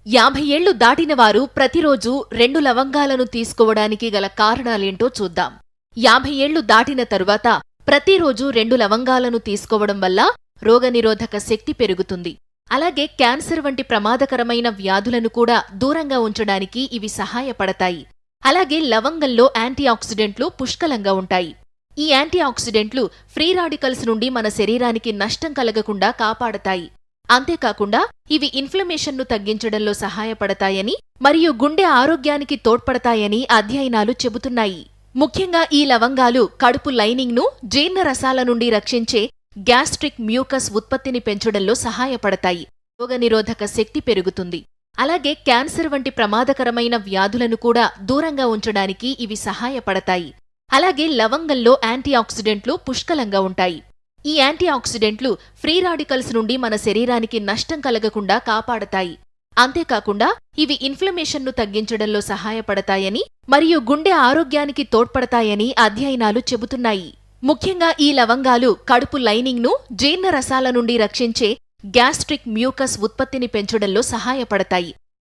50 ఏళ్లు దాటిన వారు ప్రతిరోజు 2 లవంగాలను తీసుకోవడానికి గల కారణాలేంటో చూద్దాం. 50 ఏళ్లు దాటిన తరువాత ప్రతిరోజు 2 లవంగాలను తీసుకోవడం వల్ల రోగనిరోధక శక్తి పెరుగుతుంది. అలాగే క్యాన్సర్ వంటి ప్రమాదకరమైన వ్యాధులను కూడా దూరంగా ఉంచడానికి ఇవి సహాయపడతాయి. అలాగే లవంగంలో యాంటీఆక్సిడెంట్లు పుష్కలంగా ఉంటాయి. ఈ యాంటీఆక్సిడెంట్లు ఫ్రీ రాడికల్స్ నుండి మన శరీరానికి నష్టం కలగకుండా కాపాడతాయి. అంతేకాకుండా ఇవి ఇన్ఫ్లమేషన్ను తగ్గించడంలో సహాయపడతాయని మరియు గుండె ఆరోగ్యానికి తోడ్పడతాయని అధ్యయనాలు చెబుతున్నాయి. ముఖ్యంగా ఈ లవంగాలు కడుపు లైనింగ్ను జీర్ణరసాల నుండి రక్షించే గ్యాస్ట్రిక్ మ్యూకస్ ఉత్పత్తిని పెంచడంలో సహాయపడతాయి. రోగనిరోధక శక్తి పెరుగుతుంది. అలాగే క్యాన్సర్ వంటి ప్రమాదకరమైన వ్యాధులను కూడా దూరంగా ఉంచడానికి ఇవి సహాయపడతాయి. అలాగే లవంగంలో యాంటీఆక్సిడెంట్లు పుష్కలంగా ఉంటాయి. ఈ యాంటీఆక్సిడెంట్లు ఫ్రీ రాడికల్స్ నుండి మన శరీరానికి నష్టం కలగకుండా కాపాడతాయి. అంతేకాకుండా ఇవి ఇన్ఫ్లమేషన్ను తగ్గించడంలో సహాయపడతాయని మరియు గుండె ఆరోగ్యానికి తోడ్పడతాయని అధ్యయనాలు చెబుతున్నాయి. ముఖ్యంగా ఈ లవంగాలు కడుపు లైనింగ్ను జీర్ణరసాల నుండి రక్షించే గ్యాస్ట్రిక్ మ్యూకస్ ఉత్పత్తిని పెంచడంలో సహాయపడతాయి.